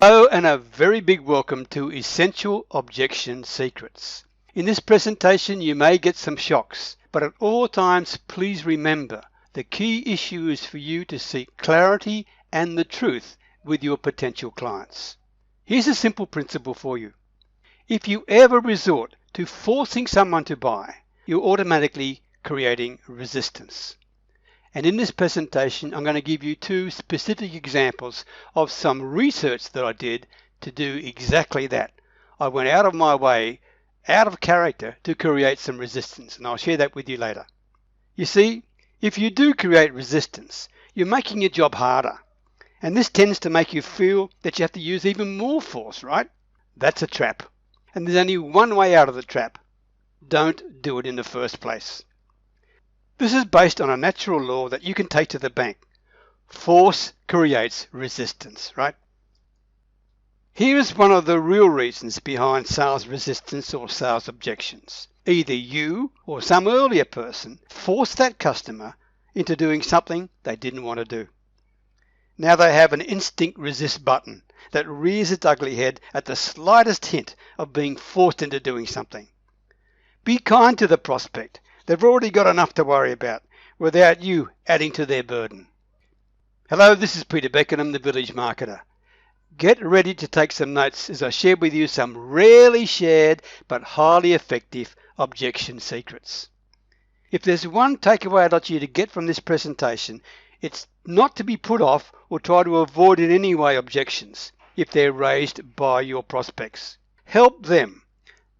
Hello and a very big welcome to Essential Objection Secrets. In this presentation you may get some shocks, but at all times please remember the key issue is for you to seek clarity and the truth with your potential clients. Here's a simple principle for you. If you ever resort to forcing someone to buy, you're automatically creating resistance. And in this presentation, I'm going to give you two specific examples of some research that I did to do exactly that. I went out of my way, out of character, to create some resistance, and I'll share that with you later. You see, if you do create resistance, you're making your job harder. And this tends to make you feel that you have to use even more force, right? That's a trap. And there's only one way out of the trap. Don't do it in the first place. This is based on a natural law that you can take to the bank. Force creates resistance, right? Here is one of the real reasons behind sales resistance or sales objections. Either you or some earlier person forced that customer into doing something they didn't want to do. Now they have an instinct resist button that rears its ugly head at the slightest hint of being forced into doing something. Be kind to the prospect. They've already got enough to worry about without you adding to their burden. Hello, this is Peter Beckenham, the Village Marketer. Get ready to take some notes as I share with you some rarely shared but highly effective objection secrets. If there's one takeaway I'd like you to get from this presentation, it's not to be put off or try to avoid in any way objections if they're raised by your prospects. Help them.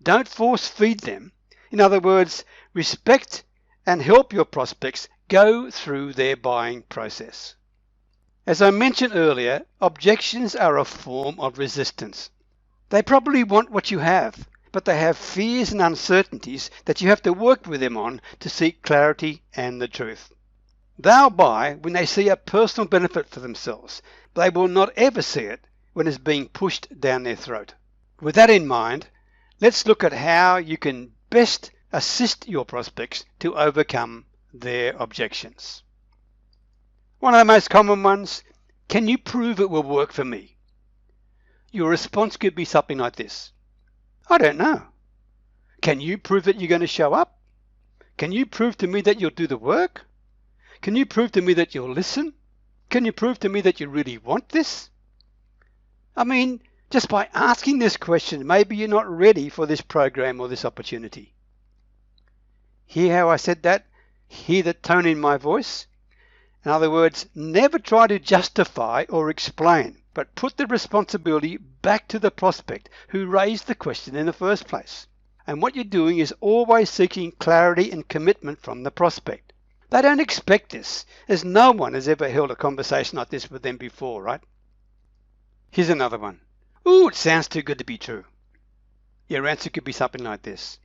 Don't force feed them. In other words, respect and help your prospects go through their buying process. As I mentioned earlier, objections are a form of resistance. They probably want what you have, but they have fears and uncertainties that you have to work with them on to seek clarity and the truth. They'll buy when they see a personal benefit for themselves. They will not ever see it when it's being pushed down their throat. With that in mind, let's look at how you can best assist your prospects to overcome their objections. One of the most common ones, can you prove it will work for me? Your response could be something like this. I don't know. Can you prove that you're going to show up? Can you prove to me that you'll do the work? Can you prove to me that you'll listen? Can you prove to me that you really want this? I mean, just by asking this question, maybe you're not ready for this program or this opportunity. Hear how I said that? Hear the tone in my voice? In other words, never try to justify or explain, but put the responsibility back to the prospect who raised the question in the first place. And what you're doing is always seeking clarity and commitment from the prospect. They don't expect this, as no one has ever held a conversation like this with them before, right? Here's another one. Ooh, it sounds too good to be true. Your answer could be something like this.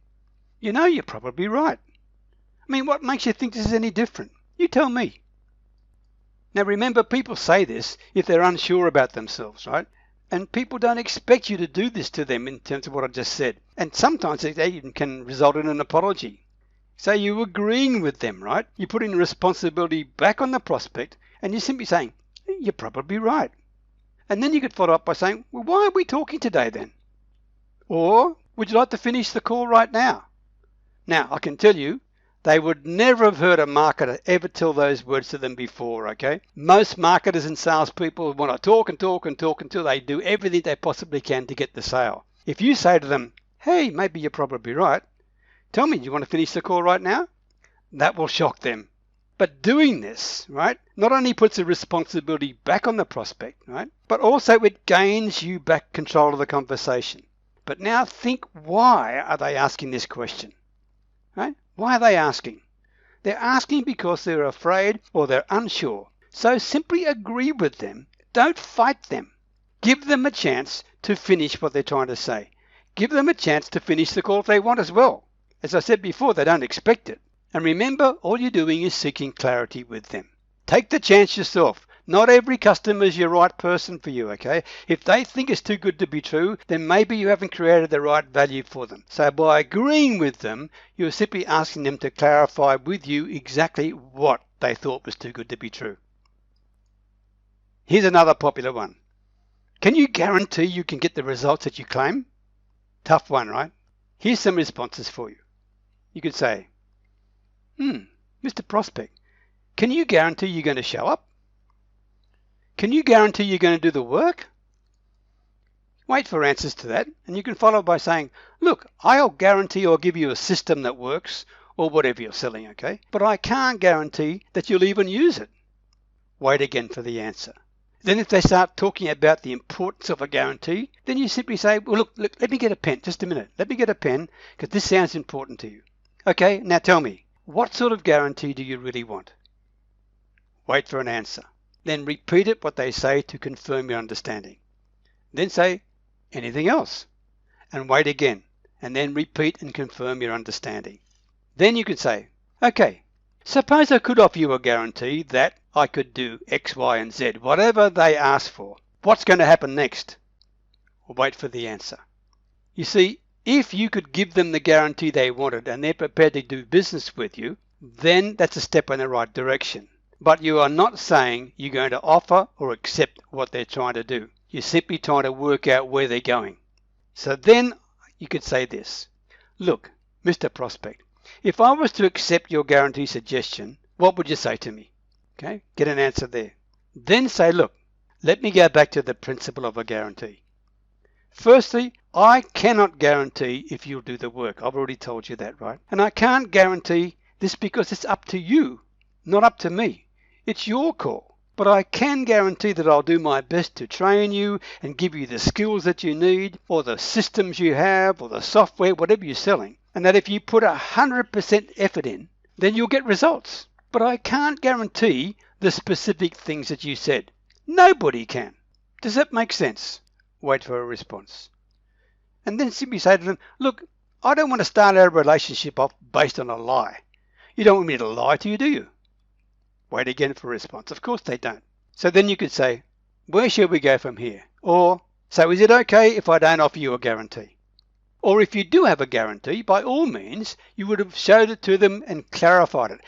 You know, you're probably right. I mean, what makes you think this is any different? You tell me. Now remember, people say this if they're unsure about themselves, right? And people don't expect you to do this to them in terms of what I just said. And sometimes they even can result in an apology. So you're agreeing with them, right? You're putting the responsibility back on the prospect and you're simply saying, you're probably right. And then you could follow up by saying, well, why are we talking today then? Or would you like to finish the call right now? Now, I can tell you, they would never have heard a marketer ever tell those words to them before, okay? Most marketers and salespeople want to talk and talk and talk until they do everything they possibly can to get the sale. If you say to them, hey, maybe you're probably right. Tell me, do you want to finish the call right now? That will shock them. But doing this, right, not only puts the responsibility back on the prospect, right, but also it gains you back control of the conversation. But now think, why are they asking this question? Right? Why are they asking? They're asking because they're afraid or they're unsure. So simply agree with them. Don't fight them. Give them a chance to finish what they're trying to say. Give them a chance to finish the call if they want as well. As I said before, they don't expect it. And remember, all you're doing is seeking clarity with them. Take the chance yourself. Not every customer is your right person for you, okay? If they think it's too good to be true, then maybe you haven't created the right value for them. So by agreeing with them, you're simply asking them to clarify with you exactly what they thought was too good to be true. Here's another popular one. Can you guarantee you can get the results that you claim? Tough one, right? Here's some responses for you. You could say, Mr. Prospect, can you guarantee you're going to show up? Can you guarantee you're going to do the work? Wait for answers to that, and you can follow by saying, look, I'll guarantee I'll give you a system that works, or whatever you're selling, okay? But I can't guarantee that you'll even use it. Wait again for the answer. Then if they start talking about the importance of a guarantee, then you simply say, well, look, let me get a pen, just a minute. Let me get a pen, because this sounds important to you. Okay, now tell me, what sort of guarantee do you really want? Wait for an answer. Then repeat it what they say to confirm your understanding. Then say, anything else? And wait again, and then repeat and confirm your understanding. Then you could say, okay, suppose I could offer you a guarantee that I could do X, Y, and Z, whatever they ask for. What's going to happen next? We'll wait for the answer. You see, if you could give them the guarantee they wanted and they're prepared to do business with you, then that's a step in the right direction. But you are not saying you're going to offer or accept what they're trying to do. You're simply trying to work out where they're going. So then you could say this. Look, Mr. Prospect, if I was to accept your guarantee suggestion, what would you say to me? Okay, get an answer there. Then say, look, let me go back to the principle of a guarantee. Firstly, I cannot guarantee if you'll do the work. I've already told you that, right? And I can't guarantee this because it's up to you, not up to me. It's your call. But I can guarantee that I'll do my best to train you and give you the skills that you need, or the systems you have, or the software, whatever you're selling. And that if you put 100% effort in, then you'll get results. But I can't guarantee the specific things that you said. Nobody can. Does that make sense? Wait for a response. And then simply say to them, look, I don't want to start our relationship off based on a lie. You don't want me to lie to you, do you? Wait again for a response. Of course they don't. So then you could say, where shall we go from here? Or, so is it okay if I don't offer you a guarantee? Or if you do have a guarantee, by all means, you would have showed it to them and clarified it.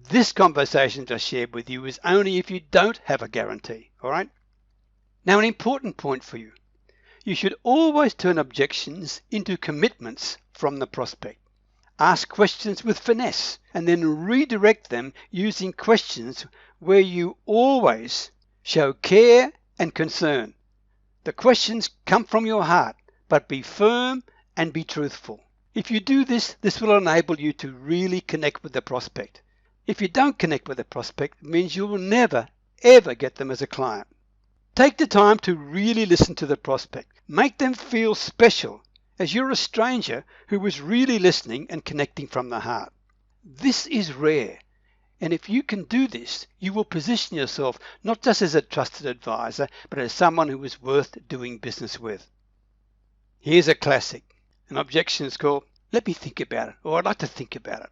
This conversation just shared with you is only if you don't have a guarantee, all right? Now, an important point for you. You should always turn objections into commitments from the prospect. Ask questions with finesse and then redirect them using questions where you always show care and concern. The questions come from your heart, but be firm and be truthful. If you do this, this will enable you to really connect with the prospect. If you don't connect with the prospect, it means you will never, ever get them as a client. Take the time to really listen to the prospect. Make them feel special, as you're a stranger who was really listening and connecting from the heart. This is rare, and if you can do this, you will position yourself not just as a trusted advisor, but as someone who is worth doing business with. Here's a classic. An objection is called, let me think about it, or I'd like to think about it.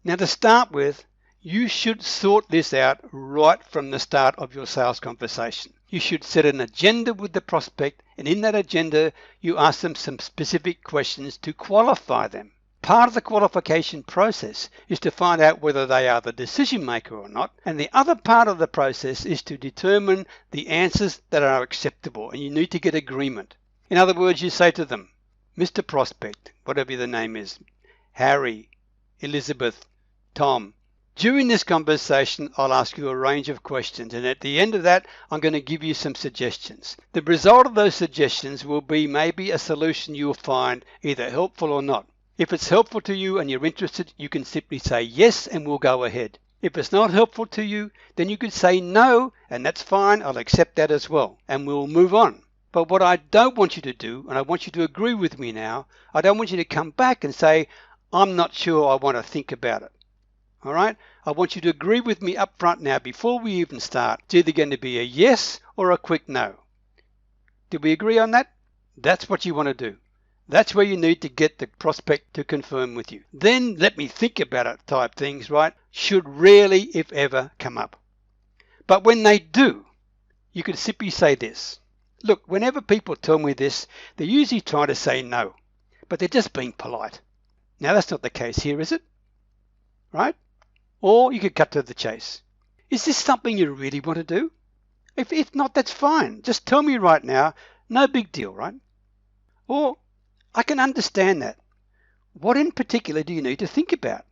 Now to start with, you should sort this out right from the start of your sales conversation. You should set an agenda with the prospect, and in that agenda, you ask them some specific questions to qualify them. Part of the qualification process is to find out whether they are the decision maker or not, and the other part of the process is to determine the answers that are acceptable, and you need to get agreement. In other words, you say to them, Mr. Prospect, whatever the name is, Harry, Elizabeth, Tom, during this conversation, I'll ask you a range of questions, and at the end of that, I'm going to give you some suggestions. The result of those suggestions will be maybe a solution you'll find either helpful or not. If it's helpful to you and you're interested, you can simply say yes and we'll go ahead. If it's not helpful to you, then you could say no, and that's fine, I'll accept that as well, and we'll move on. But what I don't want you to do, and I want you to agree with me now, I don't want you to come back and say, I'm not sure I want to think about it. All right? I want you to agree with me up front now before we even start. It's either going to be a yes or a quick no. Did we agree on that? That's what you want to do. That's where you need to get the prospect to confirm with you. Then let me think about it type things, right, should rarely, if ever, come up. But when they do, you can simply say this. Look, whenever people tell me this, they're usually trying to say no, but they're just being polite. Now that's not the case here, is it? Right? Or you could cut to the chase. Is this something you really want to do? If not, that's fine. Just tell me right now. No big deal, right? Or I can understand that. What in particular do you need to think about?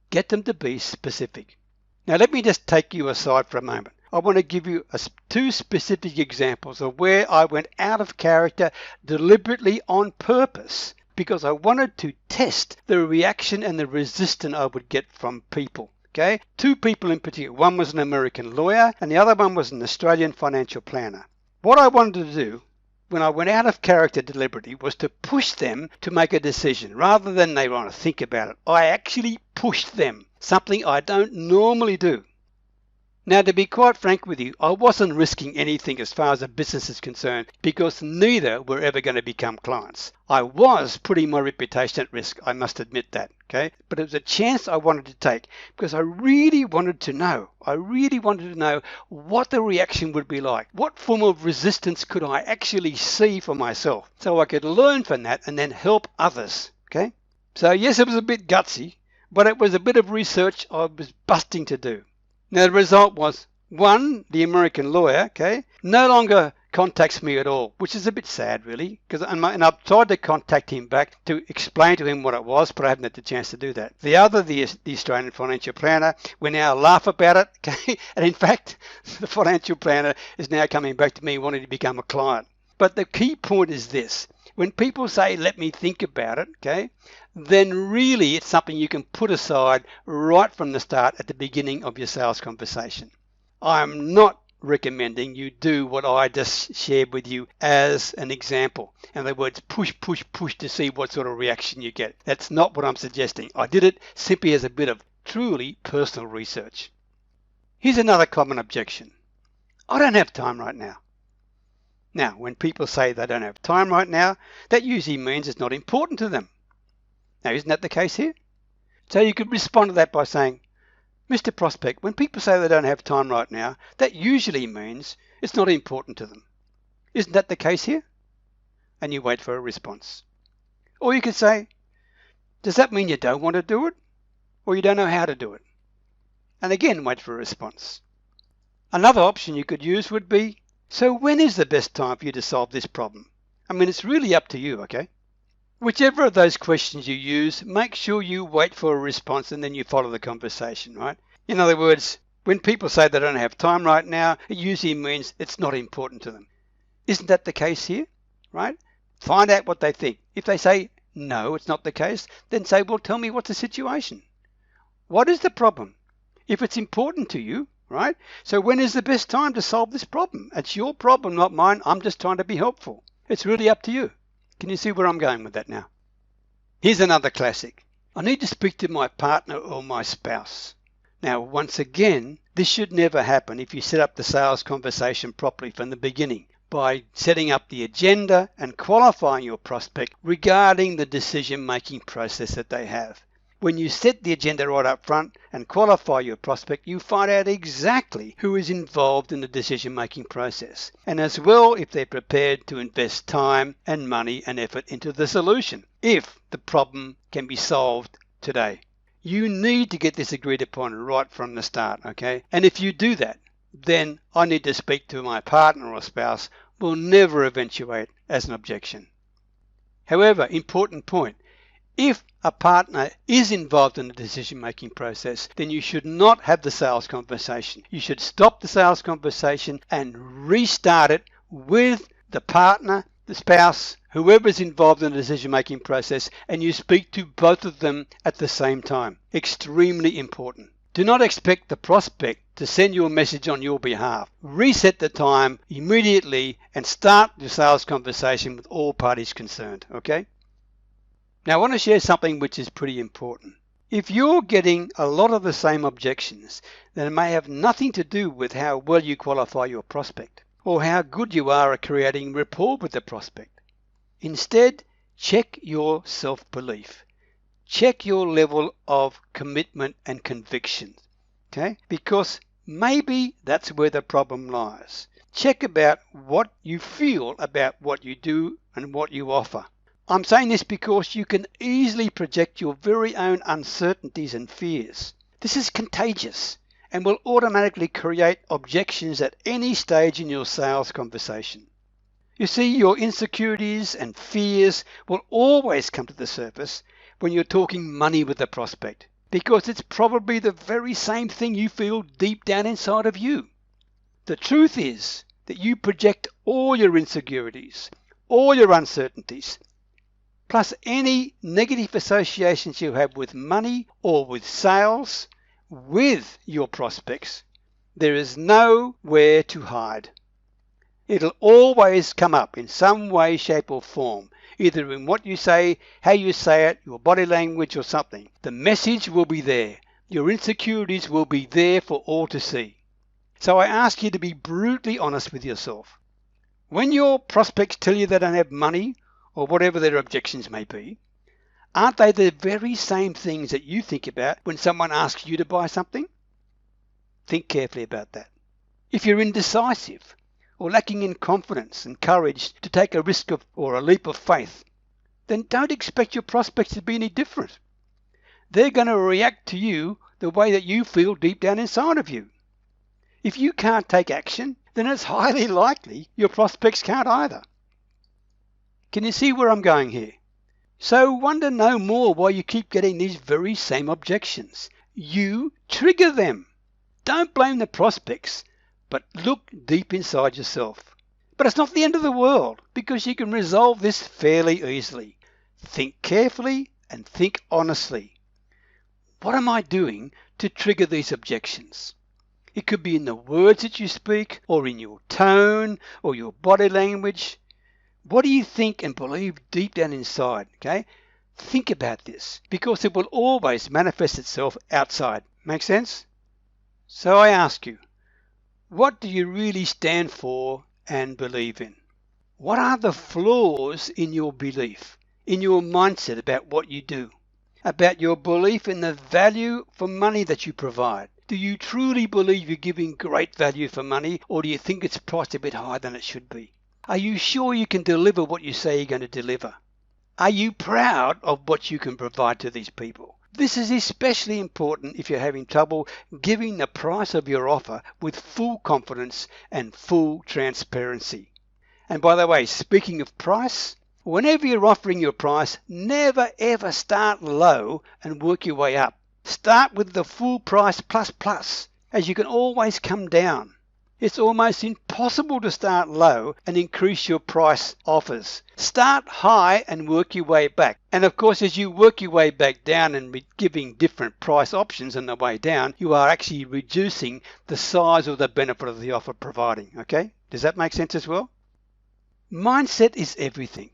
Get them to be specific. Now let me just take you aside for a moment. I want to give you two specific examples of where I went out of character deliberately on purpose because I wanted to test the reaction and the resistance I would get from people. Okay? Two people in particular. One was an American lawyer and the other one was an Australian financial planner. What I wanted to do when I went out of character deliberately was to push them to make a decision rather than they want to think about it. I actually pushed them, something I don't normally do. Now, to be quite frank with you, I wasn't risking anything as far as a business is concerned because neither were ever going to become clients. I was putting my reputation at risk, I must admit that, okay? But it was a chance I wanted to take because I really wanted to know. I really wanted to know what the reaction would be like. What form of resistance could I actually see for myself so I could learn from that and then help others, okay? So yes, it was a bit gutsy, but it was a bit of research I was busting to do. Now the result was, one, the American lawyer, okay, no longer contacts me at all, which is a bit sad really, and I've tried to contact him back to explain to him what it was, but I haven't had the chance to do that. The other, the Australian financial planner, we now laugh about it, okay, and in fact, the financial planner is now coming back to me wanting to become a client. But the key point is this. When people say, let me think about it, okay, then really it's something you can put aside right from the start at the beginning of your sales conversation. I'm not recommending you do what I just shared with you as an example. In other words, push to see what sort of reaction you get. That's not what I'm suggesting. I did it simply as a bit of truly personal research. Here's another common objection. I don't have time right now. Now, when people say they don't have time right now, that usually means it's not important to them. Now, isn't that the case here? So you could respond to that by saying, Mr. Prospect, when people say they don't have time right now, that usually means it's not important to them. Isn't that the case here? And you wait for a response. Or you could say, does that mean you don't want to do it? Or you don't know how to do it? And again, wait for a response. Another option you could use would be, so when is the best time for you to solve this problem? I mean, it's really up to you, okay? Whichever of those questions you use, make sure you wait for a response and then you follow the conversation, right? In other words, when people say they don't have time right now, it usually means it's not important to them. Isn't that the case here, right? Find out what they think. If they say, no, it's not the case, then say, well, tell me what's the situation. What is the problem? If it's important to you, right? So when is the best time to solve this problem? It's your problem, not mine. I'm just trying to be helpful. It's really up to you. Can you see where I'm going with that now? Here's another classic. I need to speak to my partner or my spouse. Now, once again, this should never happen if you set up the sales conversation properly from the beginning by setting up the agenda and qualifying your prospect regarding the decision-making process that they have. When you set the agenda right up front and qualify your prospect, you find out exactly who is involved in the decision-making process, and as well if they're prepared to invest time and money and effort into the solution, if the problem can be solved today. You need to get this agreed upon right from the start, okay? And if you do that, then I need to speak to my partner or spouse will never eventuate as an objection. However, important point, if a partner is involved in the decision-making process, then you should not have the sales conversation. You should stop the sales conversation and restart it with the partner, the spouse, whoever is involved in the decision-making process, and you speak to both of them at the same time. Extremely important. Do not expect the prospect to send you a message on your behalf. Reset the time immediately and start the sales conversation with all parties concerned, okay? Now I want to share something which is pretty important. If you're getting a lot of the same objections, then it may have nothing to do with how well you qualify your prospect or how good you are at creating rapport with the prospect. Instead, check your self-belief. Check your level of commitment and conviction, okay? Because maybe that's where the problem lies. Check about what you feel about what you do and what you offer. I'm saying this because you can easily project your very own uncertainties and fears. This is contagious and will automatically create objections at any stage in your sales conversation. You see, your insecurities and fears will always come to the surface when you're talking money with a prospect, because it's probably the very same thing you feel deep down inside of you. The truth is that you project all your insecurities, all your uncertainties, plus any negative associations you have with money or with sales, with your prospects. There is nowhere to hide. It'll always come up in some way, shape or form, either in what you say, how you say it, your body language or something. The message will be there. Your insecurities will be there for all to see. So I ask you to be brutally honest with yourself. When your prospects tell you they don't have money, or whatever their objections may be, aren't they the very same things that you think about when someone asks you to buy something? Think carefully about that. If you're indecisive, or lacking in confidence and courage to take a risk or a leap of faith, then don't expect your prospects to be any different. They're going to react to you the way that you feel deep down inside of you. If you can't take action, then it's highly likely your prospects can't either. Can you see where I'm going here? So wonder no more why you keep getting these very same objections. You trigger them. Don't blame the prospects, but look deep inside yourself. But it's not the end of the world, because you can resolve this fairly easily. Think carefully and think honestly. What am I doing to trigger these objections? It could be in the words that you speak, or in your tone, or your body language. What do you think and believe deep down inside? Okay? Think about this, because it will always manifest itself outside. Make sense? So I ask you, what do you really stand for and believe in? What are the flaws in your belief, in your mindset about what you do, about your belief in the value for money that you provide? Do you truly believe you're giving great value for money, or do you think it's priced a bit higher than it should be? Are you sure you can deliver what you say you're going to deliver? Are you proud of what you can provide to these people? This is especially important if you're having trouble giving the price of your offer with full confidence and full transparency. And by the way, speaking of price, whenever you're offering your price, never ever start low and work your way up. Start with the full price plus, as you can always come down. It's almost impossible to start low and increase your price offers. Start high and work your way back. And of course, as you work your way back down and giving different price options on the way down, you are actually reducing the size or the benefit of the offer providing. Okay? Does that make sense as well? Mindset is everything.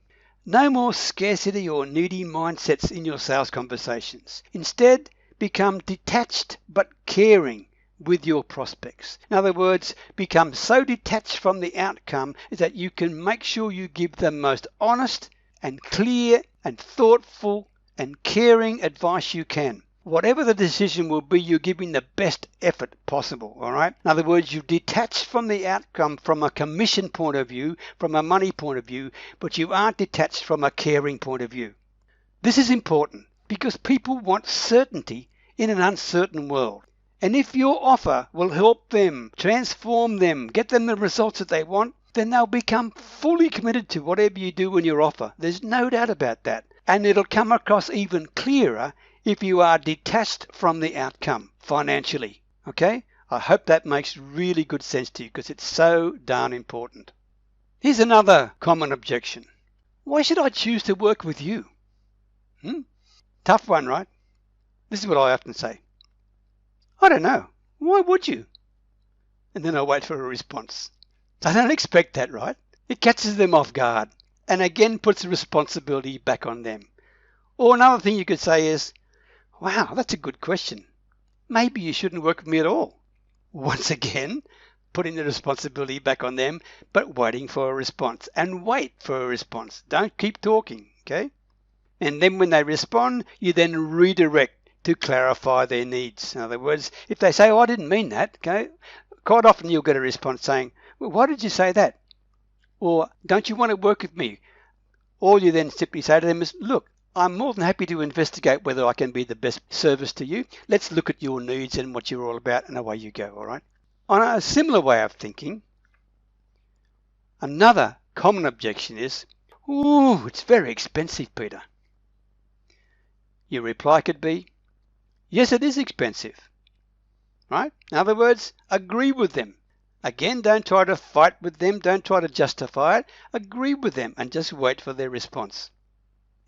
No more scarcity or needy mindsets in your sales conversations. Instead, become detached but caring with your prospects. In other words, become so detached from the outcome that you can make sure you give the most honest and clear and thoughtful and caring advice you can. Whatever the decision will be, you're giving the best effort possible, all right? In other words, you've detached from the outcome from a commission point of view, from a money point of view, but you aren't detached from a caring point of view. This is important because people want certainty in an uncertain world. And if your offer will help them, transform them, get them the results that they want, then they'll become fully committed to whatever you do in your offer. There's no doubt about that. And it'll come across even clearer if you are detached from the outcome financially. Okay? I hope that makes really good sense to you because it's so darn important. Here's another common objection. Why should I choose to work with you? Tough one, right? This is what I often say. I don't know. Why would you? And then I wait for a response. I don't expect that, right? It catches them off guard and again puts the responsibility back on them. Or another thing you could say is, wow, that's a good question. Maybe you shouldn't work with me at all. Once again, putting the responsibility back on them, but waiting for a response. And wait for a response. Don't keep talking, okay? And then when they respond, you then redirect to clarify their needs. In other words, if they say, oh, I didn't mean that, okay, quite often you'll get a response saying, well, why did you say that? Or, don't you want to work with me? All you then simply say to them is, look, I'm more than happy to investigate whether I can be the best service to you. Let's look at your needs and what you're all about, and away you go, all right? On a similar way of thinking, another common objection is, ooh, it's very expensive, Peter. Your reply could be, yes, it is expensive, right? In other words, agree with them. Again, don't try to fight with them. Don't try to justify it. Agree with them and just wait for their response.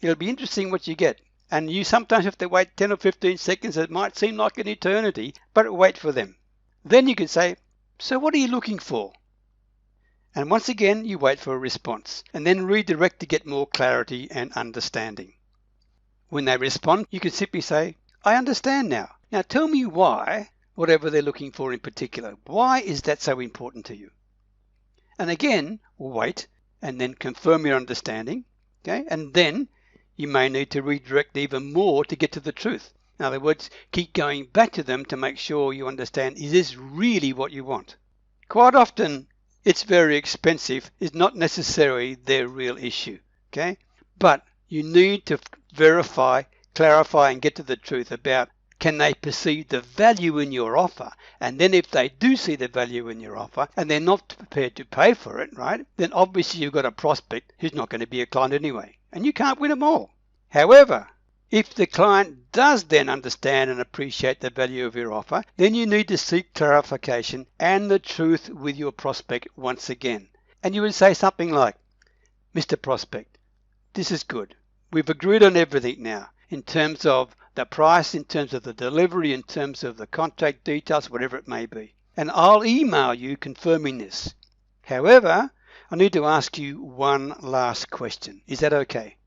It'll be interesting what you get. And you sometimes have to wait 10 or 15 seconds. It might seem like an eternity, but wait for them. Then you can say, so what are you looking for? And once again, you wait for a response and then redirect to get more clarity and understanding. When they respond, you can simply say, I understand now. Now tell me why, whatever they're looking for in particular. Why is that so important to you? And again, wait and then confirm your understanding. Okay? And then you may need to redirect even more to get to the truth. In other words, keep going back to them to make sure you understand, is this really what you want? Quite often, it's very expensive is not necessarily their real issue. Okay? But you need to verify, clarify, and get to the truth about, can they perceive the value in your offer? And then if they do see the value in your offer and they're not prepared to pay for it, right, then obviously you've got a prospect who's not going to be a client anyway. And you can't win them all. However, if the client does then understand and appreciate the value of your offer, then you need to seek clarification and the truth with your prospect once again. And you would say something like, Mr. Prospect, this is good. We've agreed on everything now in terms of the price, in terms of the delivery, in terms of the contract details, whatever it may be. And I'll email you confirming this. However, I need to ask you one last question. Is that okay?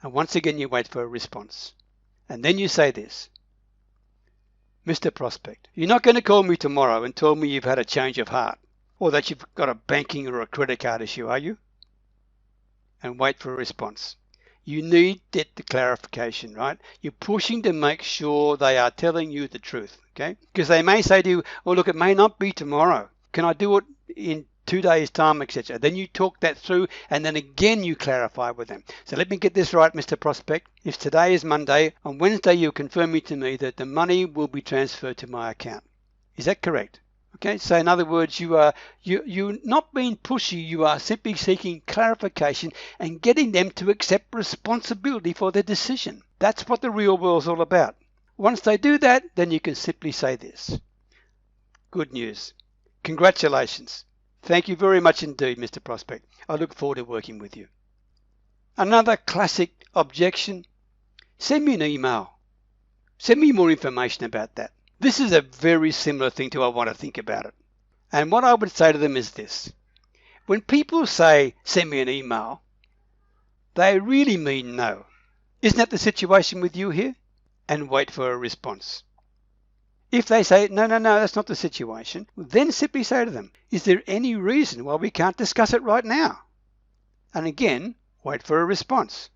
And once again, you wait for a response. And then you say this. Mr. Prospect, you're not going to call me tomorrow and tell me you've had a change of heart or that you've got a banking or a credit card issue, are you? And wait for a response. You need the clarification, right? You're pushing to make sure they are telling you the truth, okay? Because they may say to you, well, look, it may not be tomorrow. Can I do it in 2 days' time, etc.? Then you talk that through, and then again you clarify with them. So let me get this right, Mr. Prospect. If today is Monday, on Wednesday you're confirming to me that the money will be transferred to my account. Is that correct? Okay, so in other words, you're not being pushy, you are simply seeking clarification and getting them to accept responsibility for their decision. That's what the real world's all about. Once they do that, then you can simply say this. Good news. Congratulations. Thank you very much indeed, Mr. Prospect. I look forward to working with you. Another classic objection. Send me an email. Send me more information about that. This is a very similar thing to I want to think about it. And what I would say to them is this. When people say, send me an email, they really mean no. Isn't that the situation with you here? And wait for a response. If they say, no, that's not the situation, then simply say to them, is there any reason why we can't discuss it right now? And again, wait for a response.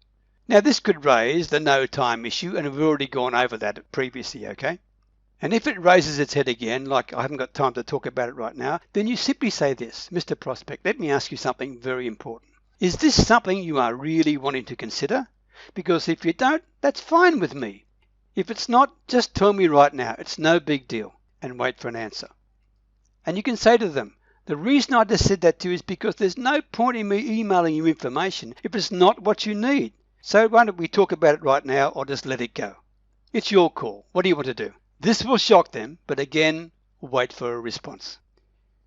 Now this could raise the no time issue, and we've already gone over that previously, okay? And if it raises its head again, like I haven't got time to talk about it right now, then you simply say this, Mr. Prospect, let me ask you something very important. Is this something you are really wanting to consider? Because if you don't, that's fine with me. If it's not, just tell me right now. It's no big deal. And wait for an answer. And you can say to them, the reason I just said that to you is because there's no point in me emailing you information if it's not what you need. So why don't we talk about it right now or just let it go? It's your call. What do you want to do? This will shock them, but again, wait for a response.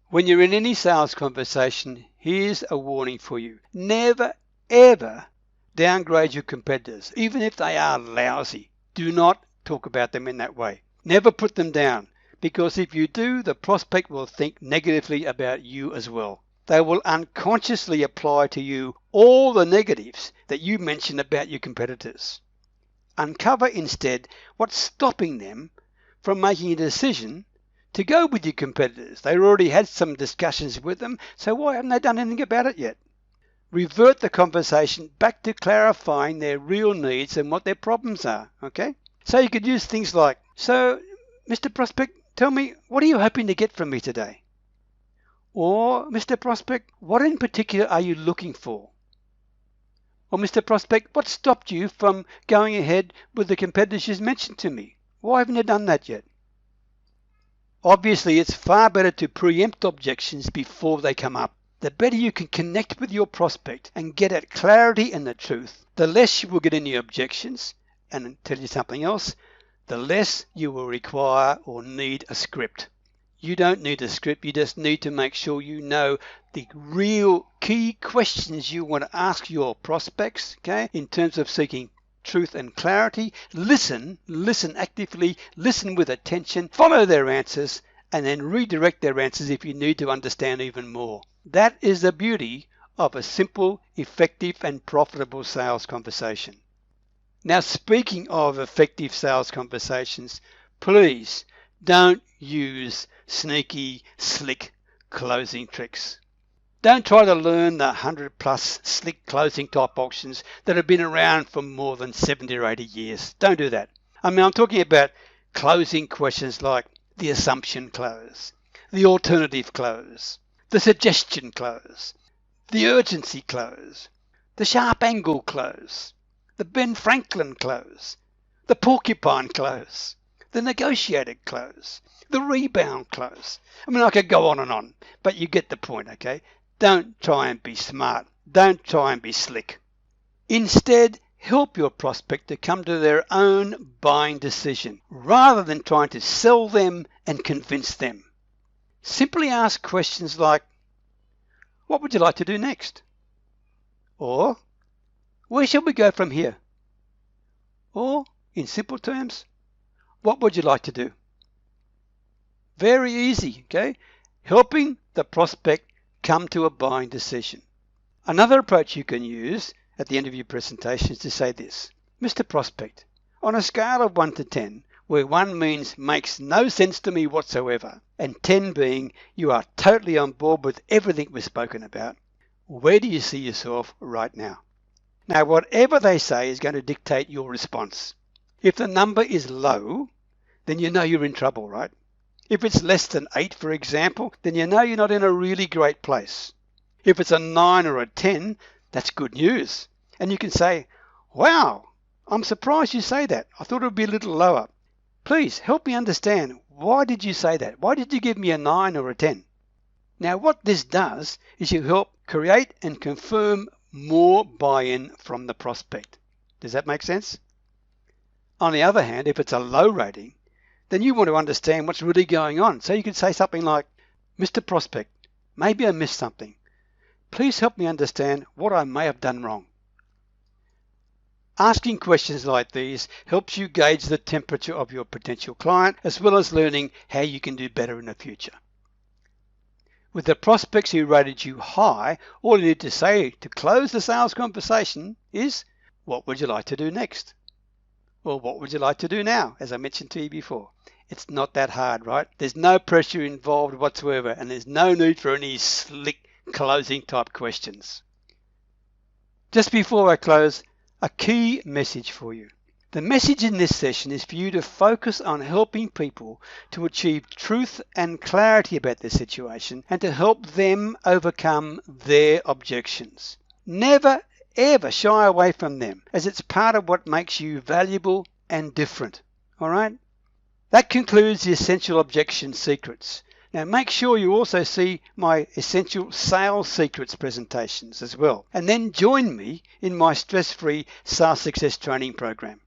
When you're in any sales conversation, here's a warning for you. Never, ever downgrade your competitors, even if they are lousy. Do not talk about them in that way. Never put them down, because if you do, the prospect will think negatively about you as well. They will unconsciously apply to you all the negatives that you mention about your competitors. Uncover instead what's stopping them from making a decision to go with your competitors. They already had some discussions with them, so why haven't they done anything about it yet? Revert the conversation back to clarifying their real needs and what their problems are, okay? So you could use things like, so, Mr. Prospect, tell me, what are you hoping to get from me today? Or, Mr. Prospect, what in particular are you looking for? Or, Mr. Prospect, what stopped you from going ahead with the competitors you mentioned to me? Why haven't you done that yet? Obviously, it's far better to preempt objections before they come up. The better you can connect with your prospect and get at clarity and the truth, the less you will get any objections. And I'll tell you something else, the less you will require or need a script. You don't need a script, you just need to make sure you know the real key questions you want to ask your prospects, okay, in terms of seeking truth and clarity. Listen actively, listen with attention, follow their answers, and then redirect their answers if you need to understand even more. That is the beauty of a simple, effective, and profitable sales conversation. Now, speaking of effective sales conversations, please don't use sneaky, slick closing tricks. Don't try to learn the 100+ slick closing type options that have been around for more than 70 or 80 years. Don't do that. I'm talking about closing questions like the assumption close, the alternative close, the suggestion close, the urgency close, the sharp angle close, the Ben Franklin close, the porcupine close, the negotiated close, the rebound close. I could go on, but you get the point, okay? Don't try and be smart. Don't try and be slick. Instead, help your prospect to come to their own buying decision rather than trying to sell them and convince them. Simply ask questions like, what would you like to do next? Or, where shall we go from here? Or, in simple terms, what would you like to do? Very easy, okay? Helping the prospect come to a buying decision. Another approach you can use at the end of your presentation is to say this: Mr. Prospect, on a scale of 1 to 10, where 1 means makes no sense to me whatsoever, and 10 being you are totally on board with everything we've spoken about, where do you see yourself right now? Now, whatever they say is going to dictate your response. If the number is low, then you know you're in trouble, right? If it's less than 8, for example, then you know you're not in a really great place. If it's a 9 or a 10, that's good news. And you can say, wow, I'm surprised you say that. I thought it would be a little lower. Please help me understand, why did you say that? Why did you give me a 9 or a 10? Now, what this does is you help create and confirm more buy-in from the prospect. Does that make sense? On the other hand, if it's a low rating, then you want to understand what's really going on. So you can say something like, Mr. Prospect, maybe I missed something. Please help me understand what I may have done wrong. Asking questions like these helps you gauge the temperature of your potential client, as well as learning how you can do better in the future. With the prospects who rated you high, all you need to say to close the sales conversation is, what would you like to do next? Or what would you like to do now, as I mentioned to you before? It's not that hard, right? There's no pressure involved whatsoever, and there's no need for any slick closing type questions. Just before I close, a key message for you. The message in this session is for you to focus on helping people to achieve truth and clarity about their situation and to help them overcome their objections. Never ever shy away from them, as it's part of what makes you valuable and different. All right? That concludes the Essential Objection Secrets. Now make sure you also see my Essential Sales Secrets presentations as well, and then join me in my stress-free sales success training program.